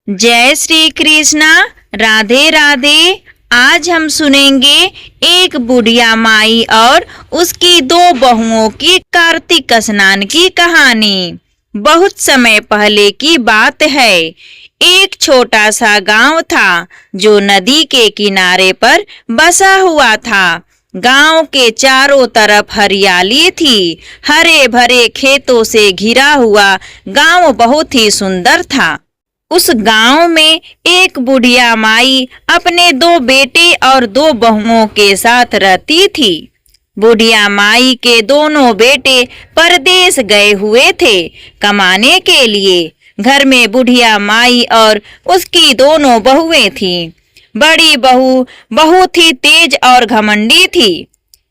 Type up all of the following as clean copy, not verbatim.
जय श्री कृष्णा। राधे राधे। आज हम सुनेंगे एक बुढ़िया माई और उसकी दो बहुओं की कार्तिक स्नान की कहानी। बहुत समय पहले की बात है। एक छोटा सा गांव था जो नदी के किनारे पर बसा हुआ था। गांव के चारों तरफ हरियाली थी। हरे भरे खेतों से घिरा हुआ गांव बहुत ही सुंदर था। उस गांव में एक बुढ़िया माई अपने दो बेटे और दो बहुओं के साथ रहती थी। बुढ़िया माई के दोनों बेटे परदेश गए हुए थे कमाने के लिए। घर में बुढ़िया माई और उसकी दोनों बहुएं थीं। बड़ी बहू बहुत ही तेज और घमंडी थी,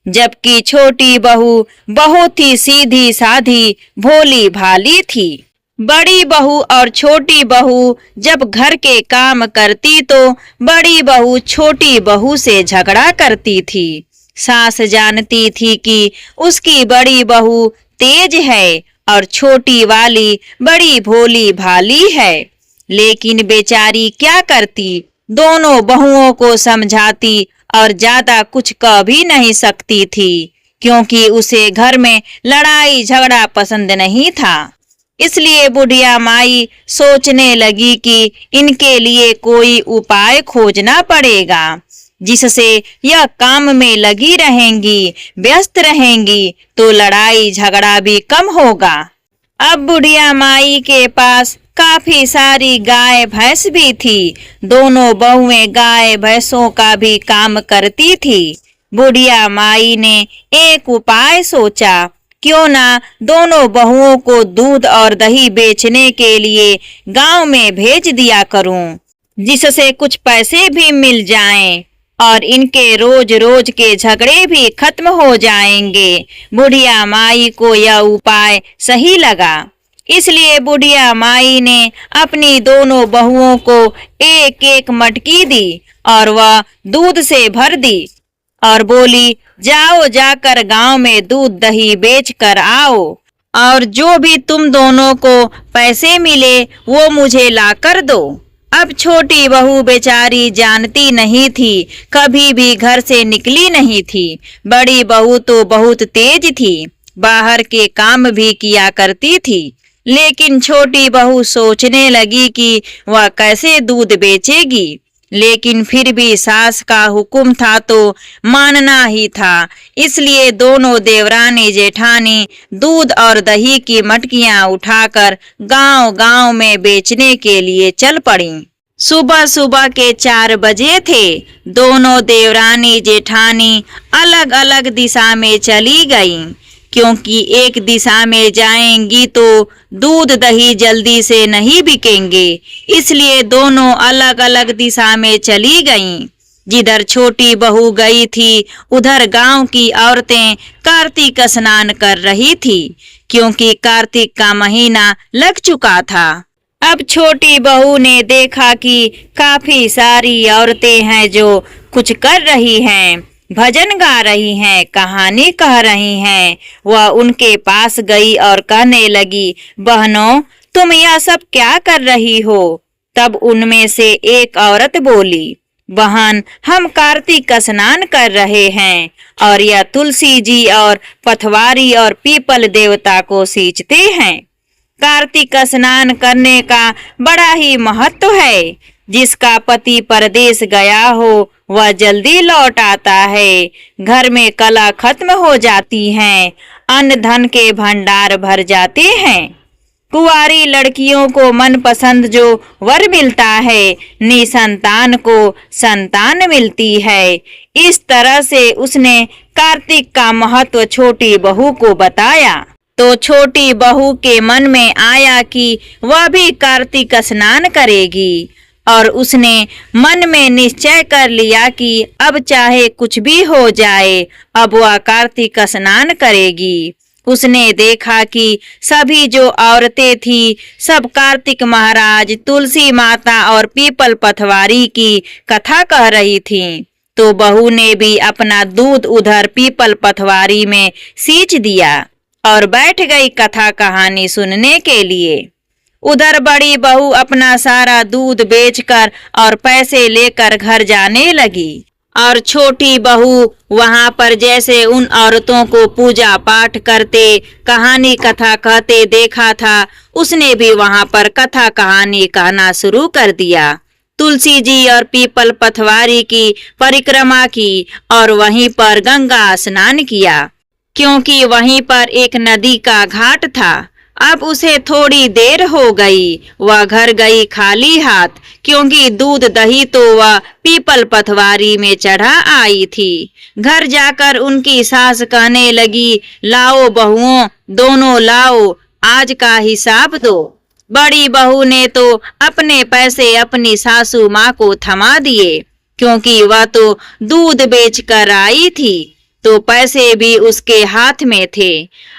जबकि छोटी बहू बहुत ही सीधी साधी भोली भाली थी। बड़ी बहू और छोटी बहू जब घर के काम करती तो बड़ी बहू छोटी बहू से झगड़ा करती थी। सास जानती थी कि उसकी बड़ी बहू तेज है और छोटी वाली बड़ी भोली भाली है, लेकिन बेचारी क्या करती, दोनों बहुओं को समझाती और ज्यादा कुछ कह भी नहीं सकती थी, क्योंकि उसे घर में लड़ाई झगड़ा पसंद नहीं था। इसलिए बुढ़िया माई सोचने लगी कि इनके लिए कोई उपाय खोजना पड़ेगा, जिससे यह काम में लगी रहेंगी, व्यस्त रहेंगी, तो लड़ाई झगड़ा भी कम होगा। अब बुढ़िया माई के पास काफी सारी गाय भैंस भी थी। दोनों बहुएं गाय भैंसों का भी काम करती थी। बुढ़िया माई ने एक उपाय सोचा, क्यों ना दोनों बहुओं को दूध और दही बेचने के लिए गांव में भेज दिया करूं, जिससे कुछ पैसे भी मिल जाएं और इनके रोज रोज के झगड़े भी खत्म हो जाएंगे। बुढ़िया माई को यह उपाय सही लगा। इसलिए बुढ़िया माई ने अपनी दोनों बहुओं को एक एक मटकी दी और वह दूध से भर दी और बोली, जाओ जाकर गांव में दूध दही बेच कर आओ और जो भी तुम दोनों को पैसे मिले वो मुझे ला कर दो। अब छोटी बहू बेचारी जानती नहीं थी, कभी भी घर से निकली नहीं थी। बड़ी बहू तो बहुत तेज थी, बाहर के काम भी किया करती थी, लेकिन छोटी बहू सोचने लगी कि वह कैसे दूध बेचेगी। लेकिन फिर भी सास का हुक्म था तो मानना ही था। इसलिए दोनों देवरानी जेठानी दूध और दही की मटकियां उठाकर गांव-गांव में बेचने के लिए चल पड़ीं। सुबह सुबह के 4 बजे थे। दोनों देवरानी जेठानी अलग अलग दिशा में चली गईं, क्योंकि एक दिशा में जाएंगी तो दूध दही जल्दी से नहीं बिकेंगे। इसलिए दोनों अलग अलग दिशा में चली गईं। जिधर छोटी बहू गई थी उधर गांव की औरतें कार्तिक स्नान कर रही थी, क्योंकि कार्तिक का महीना लग चुका था। अब छोटी बहू ने देखा कि काफी सारी औरतें हैं जो कुछ कर रही हैं, भजन गा रही हैं, कहानी कह रही हैं। वह उनके पास गई और कहने लगी, बहनों तुम यह सब क्या कर रही हो? तब उनमें से एक औरत बोली, बहन हम कार्तिक स्नान कर रहे हैं और यह तुलसी जी और पथवारी और पीपल देवता को सींचते हैं। कार्तिक स्नान करने का बड़ा ही महत्व है। जिसका पति परदेश गया हो वह जल्दी लौट आता है, घर में कला खत्म हो जाती है, अन्न धन के भंडार भर जाते हैं। कुंवारी लड़कियों को मनपसंद जो वर मिलता है, निसंतान को संतान मिलती है। इस तरह से उसने कार्तिक का महत्व छोटी बहू को बताया। तो छोटी बहू के मन में आया कि वह भी कार्तिक स्नान करेगी और उसने मन में निश्चय कर लिया कि अब चाहे कुछ भी हो जाए, अब वह कार्तिक स्नान करेगी। उसने देखा कि सभी जो औरतें थी सब कार्तिक महाराज, तुलसी माता और पीपल पथवारी की कथा कह रही थीं। तो बहू ने भी अपना दूध उधर पीपल पथवारी में सींच दिया और बैठ गई कथा कहानी सुनने के लिए। उधर बड़ी बहू अपना सारा दूध बेचकर और पैसे लेकर घर जाने लगी और छोटी बहू वहां पर जैसे उन औरतों को पूजा पाठ करते कहानी कथा कहते देखा था, उसने भी वहां पर कथा कहानी कहना शुरू कर दिया। तुलसी जी और पीपल पथवारी की परिक्रमा की और वहीं पर गंगा स्नान किया, क्योंकि वहीं पर एक नदी का घाट था। अब उसे थोड़ी देर हो गई, वह घर गई खाली हाथ, क्योंकि दूध दही तो वह पीपल पथवारी में चढ़ा आई थी। घर जाकर उनकी सास कहने लगी, लाओ बहुओं, दोनों लाओ, आज का हिसाब दो। बड़ी बहू ने तो अपने पैसे अपनी सासू माँ को थमा दिए, क्योंकि वह तो दूध बेचकर आई थी, तो पैसे भी उसके हाथ में थे।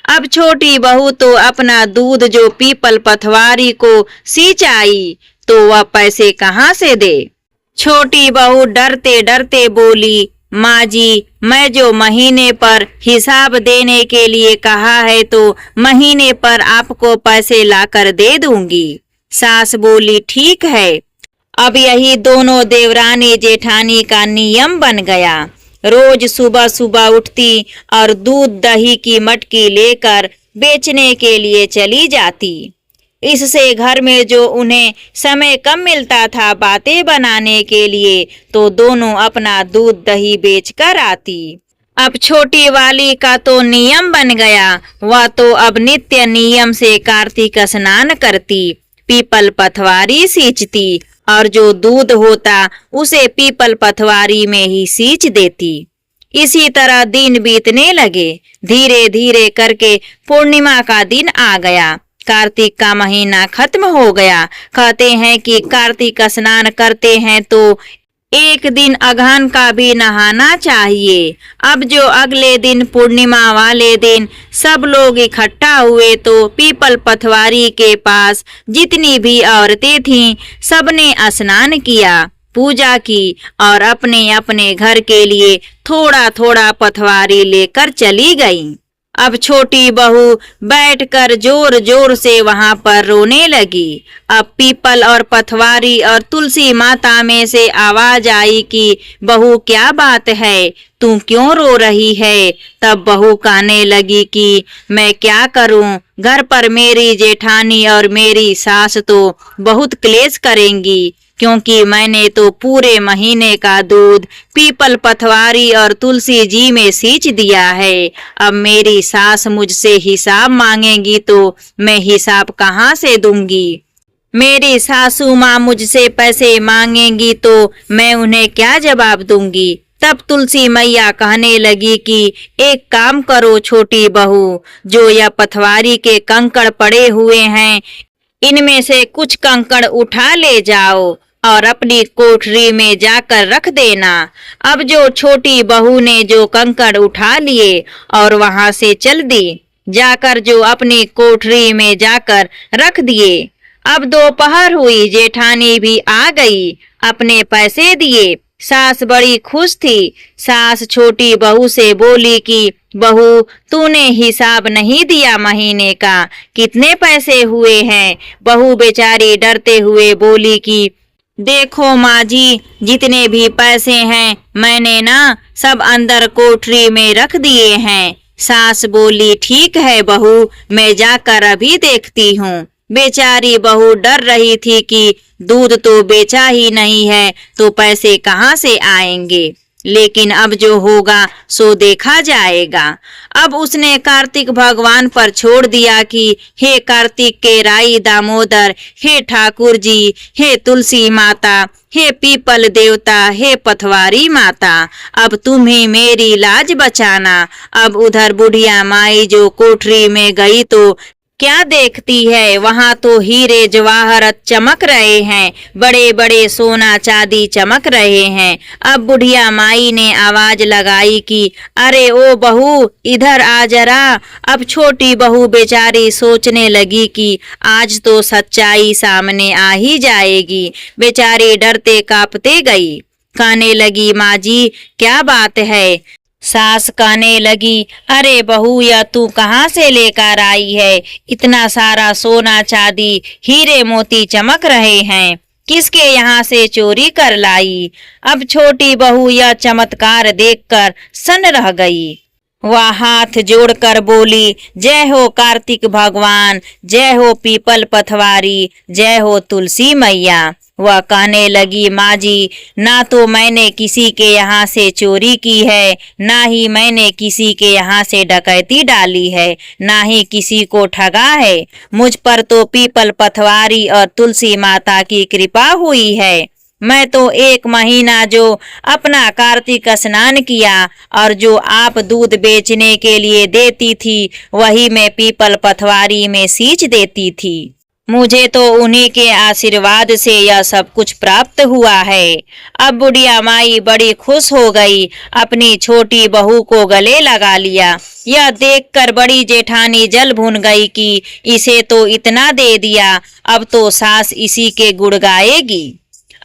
अब छोटी बहू तो अपना दूध जो पीपल पथवारी को सींच आई, तो वह पैसे कहाँ से दे। छोटी बहू डरते डरते बोली, माँ जी, मैं जो महीने पर हिसाब देने के लिए कहा है तो महीने पर आपको पैसे लाकर दे दूंगी। सास बोली, ठीक है। अब यही दोनों देवरानी जेठानी का नियम बन गया। रोज सुबह सुबह उठती और दूध दही की मटकी लेकर बेचने के लिए चली जाती। इससे घर में जो उन्हें समय कम मिलता था बातें बनाने के लिए, तो दोनों अपना दूध दही बेचकर आती। अब छोटी वाली का तो नियम बन गया, वह तो अब नित्य नियम से कार्तिक स्नान करती, पीपल पथवारी सींचती और जो दूध होता उसे पीपल पथवारी में ही सींच देती। इसी तरह दिन बीतने लगे। धीरे धीरे करके पूर्णिमा का दिन आ गया, कार्तिक का महीना खत्म हो गया। कहते हैं कि कार्तिक स्नान करते हैं तो एक दिन अगहन का भी नहाना चाहिए। अब जो अगले दिन पूर्णिमा वाले दिन सब लोग इकट्ठा हुए, तो पीपल पथवारी के पास जितनी भी औरतें थीं सबने स्नान किया, पूजा की और अपने अपने घर के लिए थोड़ा थोड़ा पथवारी लेकर चली गईं। अब छोटी बहू बैठकर जोर जोर से वहां पर रोने लगी। अब पीपल और पथवारी और तुलसी माता में से आवाज आई कि बहू क्या बात है, तू क्यों रो रही है। तब बहू कहने लगी कि मैं क्या करूं, घर पर मेरी जेठानी और मेरी सास तो बहुत क्लेश करेंगी, क्योंकि मैंने तो पूरे महीने का दूध पीपल पथवारी और तुलसी जी में सींच दिया है। अब मेरी सास मुझसे हिसाब मांगेगी तो मैं हिसाब कहाँ से दूंगी। मेरी सासू माँ मुझसे पैसे मांगेंगी तो मैं उन्हें क्या जवाब दूंगी। तब तुलसी मैया कहने लगी कि एक काम करो छोटी बहू, जो यह पथवारी के कंकड़ पड़े हुए हैं, इनमें से कुछ कंकड़ उठा ले जाओ और अपनी कोठरी में जाकर रख देना। अब जो छोटी बहू ने जो कंकड़ उठा लिए और वहां से चल दी, जाकर जो अपनी कोठरी में जाकर रख दिए। अब दोपहर हुई, जेठानी भी आ गई, अपने पैसे दिए। सास बड़ी खुश थी। सास छोटी बहू से बोली कि बहू, तूने हिसाब नहीं दिया महीने का, कितने पैसे हुए हैं। बहू बेचारी डरते हुए बोली कि देखो माँ जी, जितने भी पैसे हैं मैंने ना सब अंदर कोठरी में रख दिए हैं। सास बोली, ठीक है बहू, मैं जाकर अभी देखती हूँ। बेचारी बहू डर रही थी कि दूध तो बेचा ही नहीं है तो पैसे कहाँ से आएंगे, लेकिन अब जो होगा सो देखा जाएगा। अब उसने कार्तिक भगवान पर छोड़ दिया कि हे कार्तिक के राई दामोदर, हे ठाकुर जी, हे तुलसी माता, हे पीपल देवता, हे पथवारी माता, अब तुम्हें मेरी लाज बचाना। अब उधर बुढ़िया माई जो कोठरी में गई तो क्या देखती है, वहां तो हीरे जवाहरत चमक रहे हैं, बड़े बड़े सोना चांदी चमक रहे हैं। अब बुढ़िया माई ने आवाज लगाई कि अरे ओ बहू, इधर आ जरा। अब छोटी बहू बेचारी सोचने लगी कि आज तो सच्चाई सामने आ ही जाएगी। बेचारी डरते कांपते गई, कहने लगी, माँ जी क्या बात है, सास कहने लगी, अरे बहू, यह तू कहाँ से लेकर आई है? इतना सारा सोना चांदी हीरे मोती चमक रहे हैं, किसके यहाँ से चोरी कर लाई? अब छोटी बहू यह चमत्कार देखकर सन्न रह गई। वह हाथ जोड़कर बोली, जय हो कार्तिक भगवान, जय हो पीपल पथवारी, जय हो तुलसी मैया। वह कहने लगी, माँ जी, ना तो मैंने किसी के यहाँ से चोरी की है, ना ही मैंने किसी के यहाँ से डकैती डाली है, ना ही किसी को ठगा है। मुझ पर तो पीपल पथवारी और तुलसी माता की कृपा हुई है। मैं तो 1 महीना जो अपना कार्तिक स्नान किया और जो आप दूध बेचने के लिए देती थी, वही मैं पीपल पथवारी में सींच देती थी। मुझे तो उन्हीं के आशीर्वाद से यह सब कुछ प्राप्त हुआ है। अब बुढ़िया माई बड़ी खुश हो गई, अपनी छोटी बहू को गले लगा लिया। यह देखकर बड़ी जेठानी जल भून गई कि इसे तो इतना दे दिया, अब तो सास इसी के गुण गाएगी।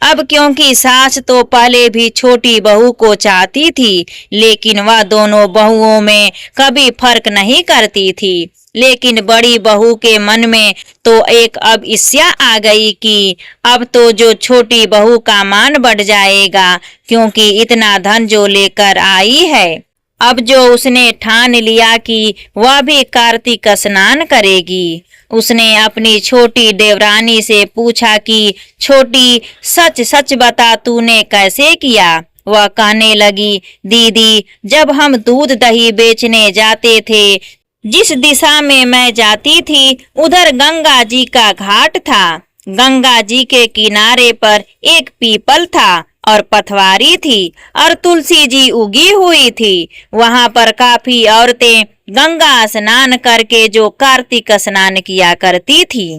अब क्योंकि सास तो पहले भी छोटी बहू को चाहती थी, लेकिन वह दोनों बहुओं में कभी फर्क नहीं करती थी। लेकिन बड़ी बहू के मन में तो एक अब ईर्ष्या आ गई कि अब तो जो छोटी बहू का मान बढ़ जाएगा, क्योंकि इतना धन जो लेकर आई है। अब जो उसने ठान लिया कि वह भी कार्तिक स्नान करेगी। उसने अपनी छोटी देवरानी से पूछा कि छोटी, सच सच बता, तूने कैसे किया? वह कहने लगी, दीदी, जब हम दूध दही बेचने जाते थे, जिस दिशा में मैं जाती थी उधर गंगा जी का घाट था। गंगा जी के किनारे पर एक पीपल था और पथवारी थी और तुलसी जी उगी हुई थी। वहां पर काफी औरतें गंगा स्नान करके जो कार्तिक स्नान किया करती थी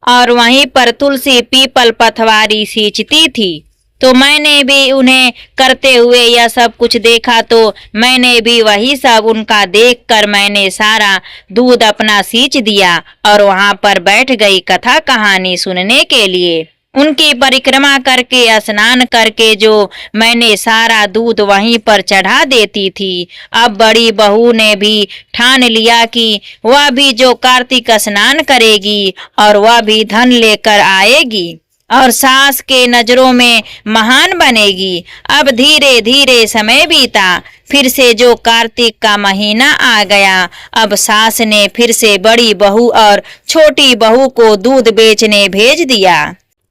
और वहीं पर तुलसी पीपल पथवारी सींचती थी। तो मैंने भी उन्हें करते हुए यह सब कुछ देखा, तो मैंने भी वही सब उनका देखकर मैंने सारा दूध अपना सींच दिया और वहां पर बैठ गई कथा कहानी सुनने के लिए। उनकी परिक्रमा करके स्नान करके जो मैंने सारा दूध वहीं पर चढ़ा देती थी। अब बड़ी बहू ने भी ठान लिया कि वह भी जो कार्तिक स्नान करेगी और वह भी धन लेकर आएगी और सास के नजरों में महान बनेगी। अब धीरे धीरे समय बीता, फिर से जो कार्तिक का महीना आ गया। अब सास ने फिर से बड़ी बहू और छोटी बहू को दूध बेचने भेज दिया।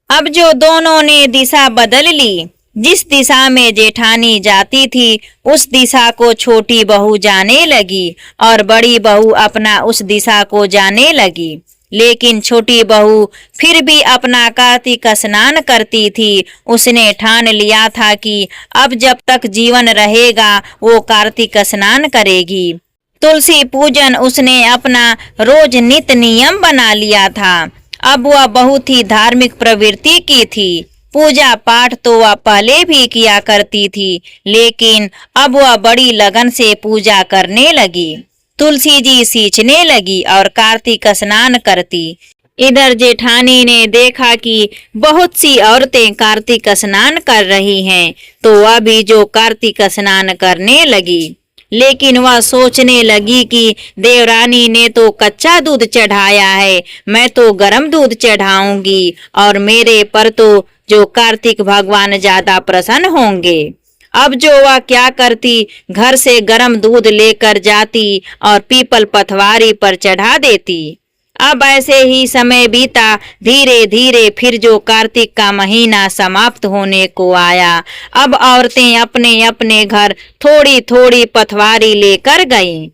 अब जो दोनों ने दिशा बदल ली, जिस दिशा में जेठानी जाती थी उस दिशा को छोटी बहू जाने लगी और बड़ी बहू अपना उस दिशा को जाने लगी। लेकिन छोटी बहू फिर भी अपना कार्तिक स्नान करती थी। उसने ठान लिया था कि अब जब तक जीवन रहेगा वो कार्तिक स्नान करेगी। तुलसी पूजन उसने अपना रोज नित नियम बना लिया था। अब वह बहुत ही धार्मिक प्रवृत्ति की थी। पूजा पाठ तो वह पहले भी किया करती थी, लेकिन अब वह बड़ी लगन से पूजा करने लगी। तुलसी जी सींचने लगी और कार्तिक स्नान करती। इधर जेठानी ने देखा कि बहुत सी औरतें कार्तिक स्नान कर रही हैं, तो वह भी जो कार्तिक स्नान करने लगी। लेकिन वह सोचने लगी कि देवरानी ने तो कच्चा दूध चढ़ाया है, मैं तो गरम दूध चढ़ाऊंगी और मेरे पर तो जो कार्तिक भगवान ज्यादा प्रसन्न होंगे। अब जो वह क्या करती, घर से गरम दूध लेकर जाती और पीपल पथवारी पर चढ़ा देती। अब ऐसे ही समय बीता। धीरे धीरे फिर जो कार्तिक का महीना समाप्त होने को आया। अब औरतें अपने अपने घर थोड़ी थोड़ी पथवारी लेकर गईं।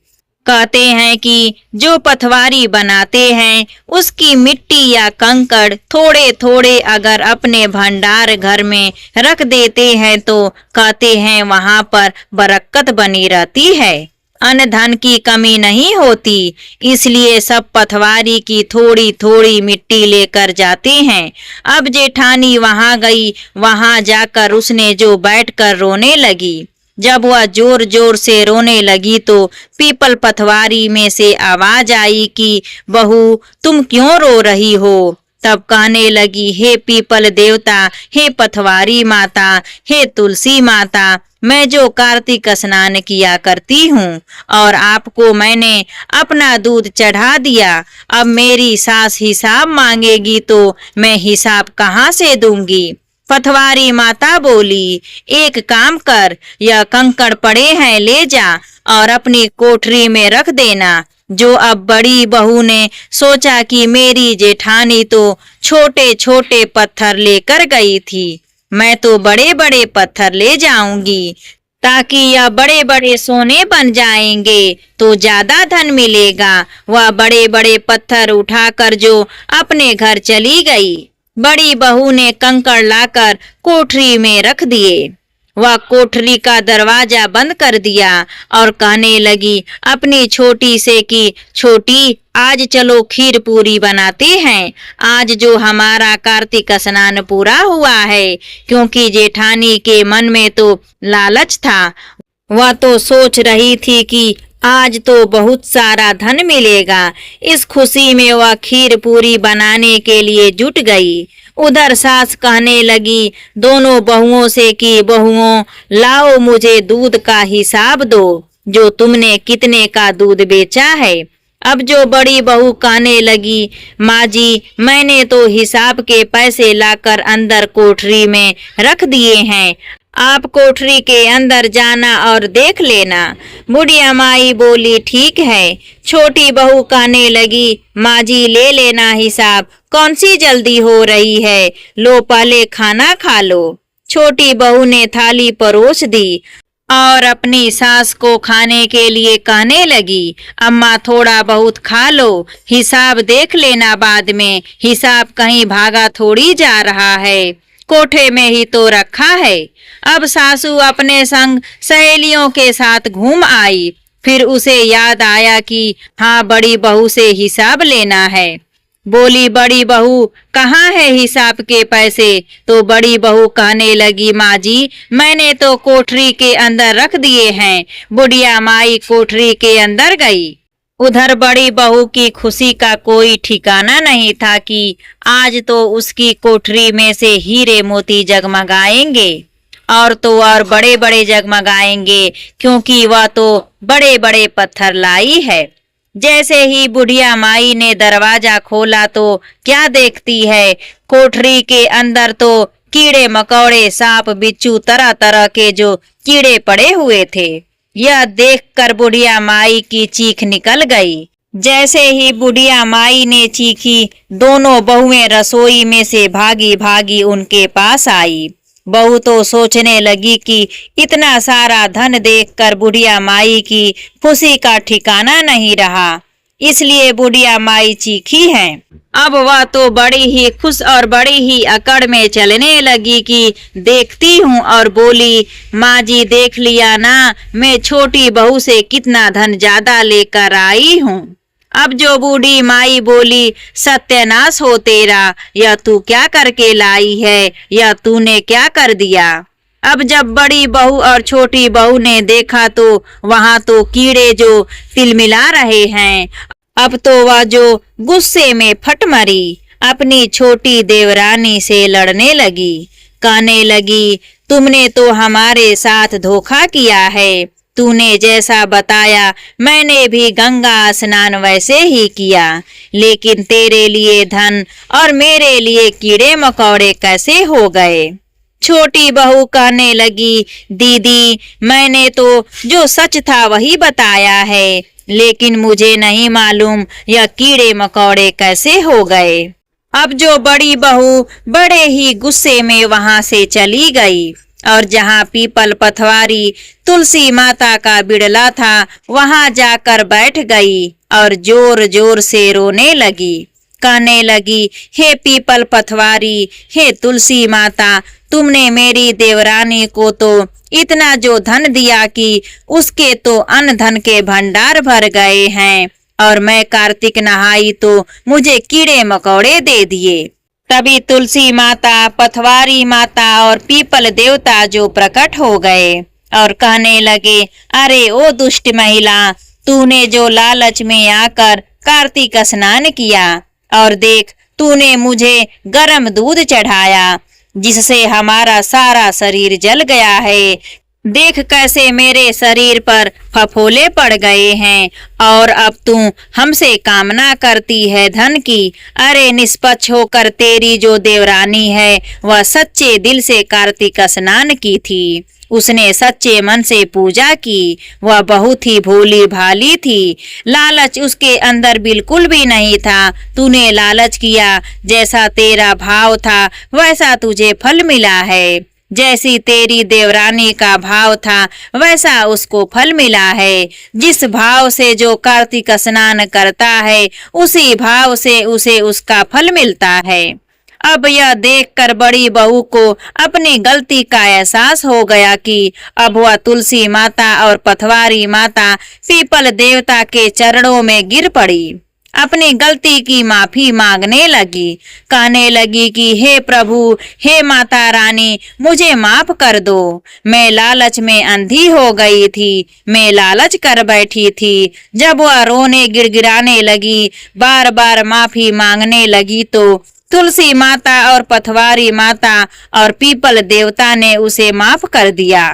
कहते हैं कि जो पथवारी बनाते हैं उसकी मिट्टी या कंकड़ थोड़े थोड़े अगर अपने भंडार घर में रख देते हैं तो कहते हैं वहां पर बरकत बनी रहती है, अन्न धन की कमी नहीं होती। इसलिए सब पथवारी की थोड़ी थोड़ी मिट्टी लेकर जाते हैं। अब जेठानी वहां गई। वहां जाकर उसने जो बैठकर रोने लगी। जब वह जोर जोर से रोने लगी तो पीपल पथवारी में से आवाज आई कि बहू, तुम क्यों रो रही हो? तब कहने लगी, हे पीपल देवता, हे पथवारी माता, हे तुलसी माता, मैं जो कार्तिक स्नान किया करती हूँ और आपको मैंने अपना दूध चढ़ा दिया, अब मेरी सास हिसाब मांगेगी तो मैं हिसाब कहाँ से दूंगी। पथवारी माता बोली, एक काम कर, यह कंकड़ पड़े हैं ले जा और अपनी कोठरी में रख देना। जो अब बड़ी बहू ने सोचा कि मेरी जेठानी तो छोटे छोटे पत्थर लेकर गई थी, मैं तो बड़े बड़े पत्थर ले जाऊंगी ताकि यह बड़े बड़े सोने बन जाएंगे तो ज्यादा धन मिलेगा। वह बड़े बड़े पत्थर उठाकर जो अपने घर चली गई। बड़ी बहू ने कंकड़ लाकर कोठरी में रख दिए। वह कोठरी का दरवाजा बंद कर दिया और कहने लगी अपनी छोटी से कि छोटी, आज चलो खीर पूरी बनाते हैं। आज जो हमारा कार्तिक स्नान पूरा हुआ है, क्योंकि जेठानी के मन में तो लालच था। वह तो सोच रही थी कि आज तो बहुत सारा धन मिलेगा। इस खुशी में वह खीर पूरी बनाने के लिए जुट गई। उधर सास कहने लगी दोनों बहुओं से कि बहुओं, लाओ मुझे दूध का हिसाब दो, जो तुमने कितने का दूध बेचा है। अब जो बड़ी बहू कहने लगी, माँ जी, मैंने तो हिसाब के पैसे लाकर अंदर कोठरी में रख दिए हैं, आप कोठरी के अंदर जाना और देख लेना। बुढ़िया माई बोली, ठीक है। छोटी बहू कहने लगी, माँ जी ले लेना हिसाब, कौन सी जल्दी हो रही है, लो पहले खाना खा लो। छोटी बहू ने थाली परोस दी और अपनी सास को खाने के लिए कहने लगी, अम्मा थोड़ा बहुत खा लो, हिसाब देख लेना बाद में, हिसाब कहीं भागा थोड़ी जा रहा है, कोठे में ही तो रखा है। अब सासू अपने संग सहेलियों के साथ घूम आई। फिर उसे याद आया कि हाँ, बड़ी बहू से हिसाब लेना है। बोली, बड़ी बहू कहाँ है हिसाब के पैसे? तो बड़ी बहू कहने लगी, माँ जी, मैंने तो कोठरी के अंदर रख दिए हैं। बुढ़िया माई कोठरी के अंदर गई। उधर बड़ी बहू की खुशी का कोई ठिकाना नहीं था कि आज तो उसकी कोठरी में से हीरे मोती जगमगाएंगे, और तो और बड़े बड़े जगमगाएंगे, क्योंकि वह तो बड़े बड़े पत्थर लाई है। जैसे ही बुढ़िया माई ने दरवाजा खोला तो क्या देखती है, कोठरी के अंदर तो कीड़े मकोड़े, सांप बिच्छू, तरह तरह के जो कीड़े पड़े हुए थे। यह देखकर बुढ़िया माई की चीख निकल गई। जैसे ही बुढ़िया माई ने चीखी, दोनों बहुएं रसोई में से भागी भागी उनके पास आई। बहू तो सोचने लगी कि इतना सारा धन देखकर बुढ़िया माई की खुशी का ठिकाना नहीं रहा, इसलिए बुढ़िया माई चीखी है। अब वह तो बड़ी ही खुश और बड़ी ही अकड़ में चलने लगी कि देखती हूँ, और बोली, माँ जी देख लिया ना, मैं छोटी बहू से कितना धन ज्यादा लेकर आई हूँ। अब जो बूढ़ी माई बोली, सत्यानाश हो तेरा, यह तू क्या करके लाई है, यह तूने क्या कर दिया। अब जब बड़ी बहू और छोटी बहू ने देखा तो वहाँ तो कीड़े जो तिलमिला रहे हैं। अब तो वह जो गुस्से में फट मरी, अपनी छोटी देवरानी से लड़ने लगी। कहने लगी, तुमने तो हमारे साथ धोखा किया है, तूने जैसा बताया मैंने भी गंगा स्नान वैसे ही किया, लेकिन तेरे लिए धन और मेरे लिए कीड़े मकोड़े कैसे हो गए। छोटी बहू कहने लगी, दीदी, मैंने तो जो सच था वही बताया है, लेकिन मुझे नहीं मालूम यह कीड़े मकोड़े कैसे हो गए। अब जो बड़ी बहू बड़े ही गुस्से में वहां से चली गई और जहां पीपल, पथवारी, तुलसी माता का बिड़ला था वहां जाकर बैठ गई और जोर जोर से रोने लगी। कहने लगी, हे पीपल, पथवारी, हे तुलसी माता, तुमने मेरी देवरानी को तो इतना जो धन दिया कि उसके तो अन्न धन के भंडार भर गए हैं, और मैं कार्तिक नहाई तो मुझे कीड़े मकोड़े दे दिए। तभी तुलसी माता, पथवारी माता और पीपल देवता जो प्रकट हो गए और कहने लगे, अरे ओ दुष्ट महिला, तूने जो लालच में आकर कार्तिक स्नान किया, और देख तूने मुझे गर्म दूध चढ़ाया जिससे हमारा सारा शरीर जल गया है। देख कैसे मेरे शरीर पर फफोले पड़ गए हैं और अब तू हमसे कामना करती है धन की। अरे निष्पक्ष होकर तेरी जो देवरानी है वह सच्चे दिल से कार्तिक स्नान की थी। उसने सच्चे मन से पूजा की। वह बहुत ही भोली भाली थी। लालच उसके अंदर बिल्कुल भी नहीं था। तूने लालच किया, जैसा तेरा भाव था वैसा तुझे फल मिला है। जैसी तेरी देवरानी का भाव था वैसा उसको फल मिला है। जिस भाव से जो कार्तिक स्नान करता है उसी भाव से उसे उसका फल मिलता है। अब यह देखकर बड़ी बहू को अपनी गलती का एहसास हो गया कि अब वह तुलसी माता और पथवारी माता पीपल देवता के चरणों में गिर पड़ी। अपनी गलती की माफी मांगने लगी। कहने लगी कि हे प्रभु, हे माता रानी, मुझे माफ कर दो। मैं लालच में अंधी हो गई थी। मैं लालच कर बैठी थी। जब वह रोने गिड़गिड़ाने लगी, बार बार माफी मांगने लगी तो तुलसी माता और पथवारी माता और पीपल देवता ने उसे माफ कर दिया।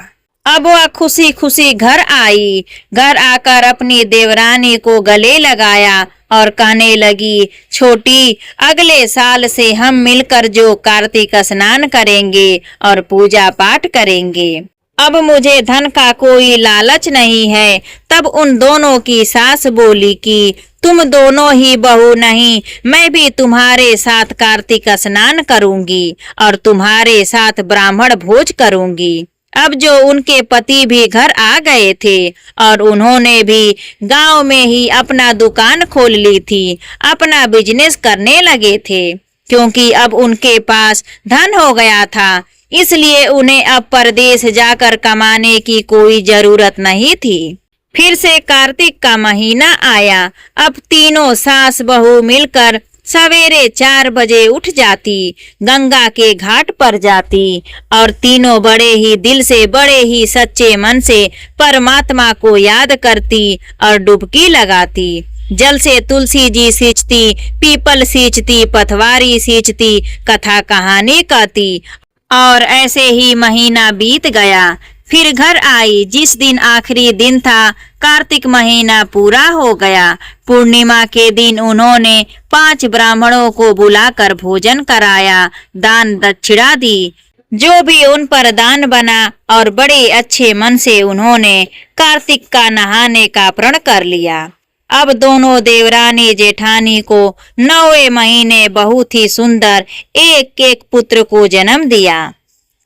अब वह खुशी खुशी घर आई। घर आकर अपनी देवरानी को गले लगाया और कहने लगी, छोटी, अगले साल से हम मिलकर जो कार्तिक स्नान करेंगे और पूजा पाठ करेंगे। अब मुझे धन का कोई लालच नहीं है। तब उन दोनों की सास बोली कि तुम दोनों ही बहू नहीं, मैं भी तुम्हारे साथ कार्तिक स्नान करूंगी और तुम्हारे साथ ब्राह्मण भोज करूंगी। अब जो उनके पति भी घर आ गए थे और उन्होंने भी गांव में ही अपना दुकान खोल ली थी, अपना बिजनेस करने लगे थे, क्योंकि अब उनके पास धन हो गया था। इसलिए उन्हें अब परदेश जाकर कमाने की कोई जरूरत नहीं थी। फिर से कार्तिक का महीना आया। अब तीनों सास बहू मिलकर सवेरे 4 बजे उठ जाती, गंगा के घाट पर जाती और तीनों बड़े ही दिल से, बड़े ही सच्चे मन से परमात्मा को याद करती और डुबकी लगाती। जल से तुलसी जी सींचती, पीपल सींचती, पथवारी सींचती, कथा कहानी कहती और ऐसे ही महीना बीत गया। फिर घर आई। जिस दिन आखिरी दिन था, कार्तिक महीना पूरा हो गया। पूर्णिमा के दिन उन्होंने 5 ब्राह्मणों को बुलाकर भोजन कराया, दान दक्षिणा दी। जो भी उन पर दान बना और बड़े अच्छे मन से उन्होंने कार्तिक का नहाने का प्रण कर लिया। अब दोनों देवरानी जेठानी को 9वें महीने बहुत ही सुंदर एक एक पुत्र को जन्म दिया।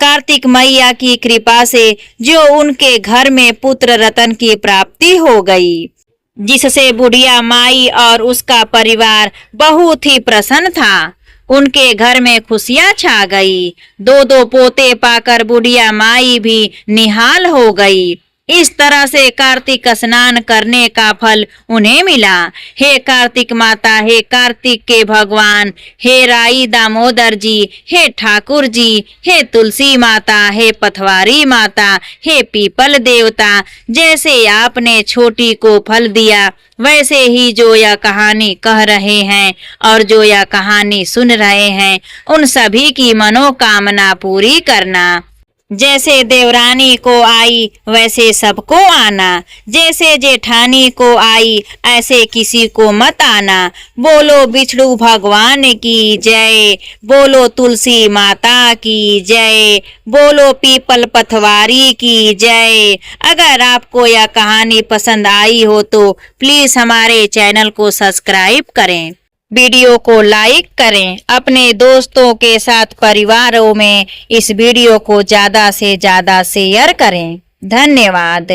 कार्तिक मैया की कृपा से जो उनके घर में पुत्र रतन की प्राप्ति हो गई, जिससे बुढ़िया माई और उसका परिवार बहुत ही प्रसन्न था। उनके घर में खुशियां छा गई। 2-2 पोते पाकर बुढ़िया माई भी निहाल हो गई। इस तरह से कार्तिक स्नान करने का फल उन्हें मिला। हे कार्तिक माता, हे कार्तिक के भगवान, हे राई दामोदर जी, हे ठाकुर जी, हे तुलसी माता, हे पथवारी माता, हे पीपल देवता, जैसे आपने छोटी को फल दिया वैसे ही जो यह कहानी कह रहे हैं और जो यह कहानी सुन रहे हैं उन सभी की मनोकामना पूरी करना। जैसे देवरानी को आई वैसे सबको आना। जैसे जेठानी को आई ऐसे किसी को मत आना। बोलो बिछड़ू भगवान की जय, बोलो तुलसी माता की जय, बोलो पीपल पथवारी की जय। अगर आपको यह कहानी पसंद आई हो तो प्लीज हमारे चैनल को सब्सक्राइब करें, वीडियो को लाइक करें, अपने दोस्तों के साथ परिवारों में इस वीडियो को ज्यादा से ज्यादा शेयर करें। धन्यवाद।